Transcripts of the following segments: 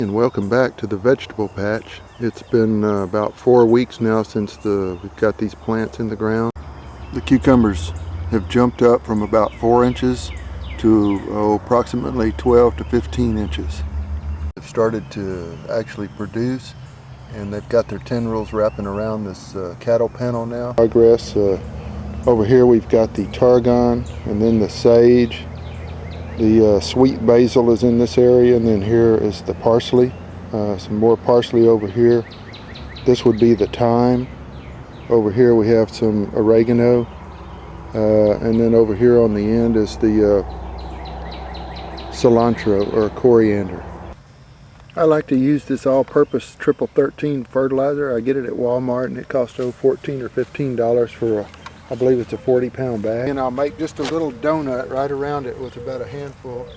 And welcome back to the vegetable patch. It's been about 4 weeks now since we've got these plants in the ground. The cucumbers have jumped up from about 4 inches to approximately 12 to 15 inches. They've started to actually produce, and they've got their tendrils wrapping around this cattle panel now. Progress. Over here we've got the tarragon and then the sage. The sweet basil is in this area, and then here is the parsley. Some more parsley over here. This would be the thyme. Over here we have some oregano, and then over here on the end is the cilantro or coriander. I like to use this all-purpose triple 13 fertilizer. I get it at Walmart, and it costs $14 or $15 for I believe it's a 40-pound bag. And I'll make just a little donut right around it with about a handful.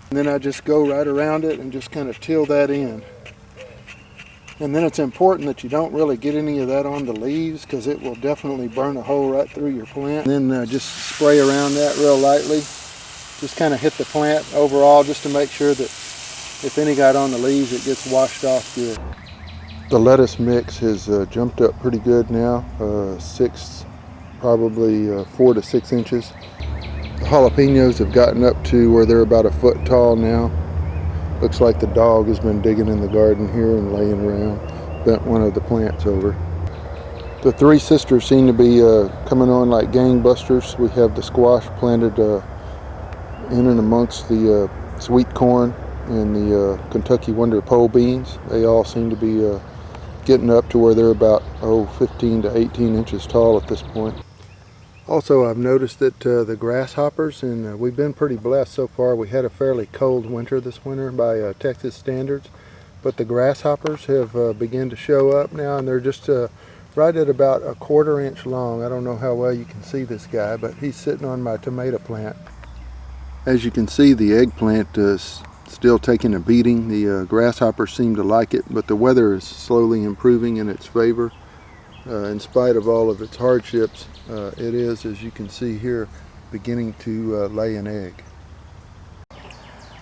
And then I just go right around it and just kind of till that in. And then it's important that you don't really get any of that on the leaves, because it will definitely burn a hole right through your plant. And then just spray around that real lightly. Just kind of hit the plant overall just to make sure that if any got on the leaves, it gets washed off good. The lettuce mix has jumped up pretty good now, probably 4 to 6 inches. The jalapenos have gotten up to where they're about a foot tall now. Looks like the dog has been digging in the garden here and laying around, bent one of the plants over. The three sisters seem to be coming on like gangbusters. We have the squash planted in and amongst the sweet corn and the Kentucky Wonder pole beans. They all seem to be getting up to where they're about 15 to 18 inches tall at this point. Also, I've noticed that the grasshoppers, and we've been pretty blessed so far. We had a fairly cold winter this winter by Texas standards, but the grasshoppers have begun to show up now, and they're just right at about a 1/4 inch long. I don't know how well you can see this guy, but he's sitting on my tomato plant. As you can see, the eggplant is still taking a beating. The grasshoppers seem to like it, but the weather is slowly improving in its favor. In spite of all of its hardships, it is, as you can see here, beginning to lay an egg.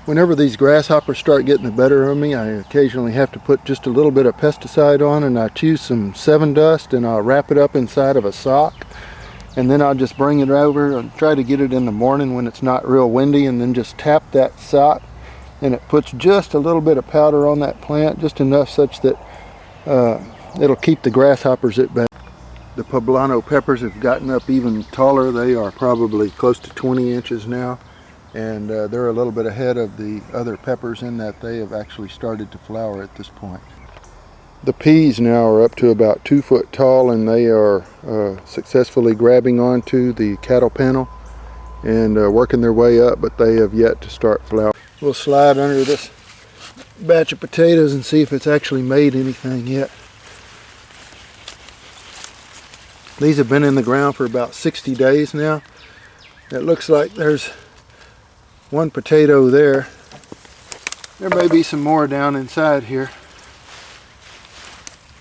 Whenever these grasshoppers start getting the better of me, I occasionally have to put just a little bit of pesticide on, and I choose some 7 dust and I'll wrap it up inside of a sock, and then I'll just bring it over and try to get it in the morning when it's not real windy, and then just tap that sock, and it puts just a little bit of powder on that plant, just enough such that it'll keep the grasshoppers at bay. The Poblano Peppers have gotten up even taller. They are probably close to 20 inches now, and they're a little bit ahead of the other peppers in that they have actually started to flower at this point. The peas now are up to about 2 foot tall, and they are successfully grabbing onto the cattle panel and working their way up, but they have yet to start flowering. We'll slide under this batch of potatoes and see if it's actually made anything yet. These have been in the ground for about 60 days now. It looks like there's one potato there. There may be some more down inside here.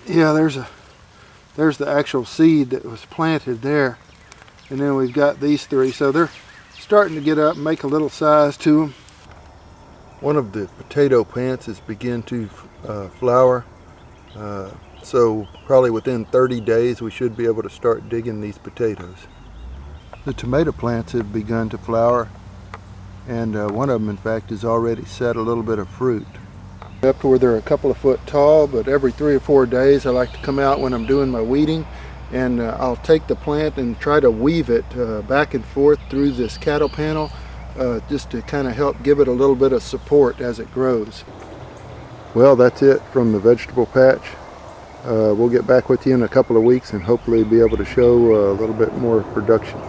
Yeah, there's the actual seed that was planted there. And then we've got these 3. So they're starting to get up and make a little size to them. One of the potato plants has begun to flower. So probably within 30 days we should be able to start digging these potatoes. The tomato plants have begun to flower, and one of them in fact has already set a little bit of fruit. Up to where they're a couple of foot tall, but every 3 or 4 days I like to come out when I'm doing my weeding, and I'll take the plant and try to weave it back and forth through this cattle panel, just to kind of help give it a little bit of support as it grows. Well, that's it from the vegetable patch. We'll get back with you in a couple of weeks and hopefully be able to show a little bit more production.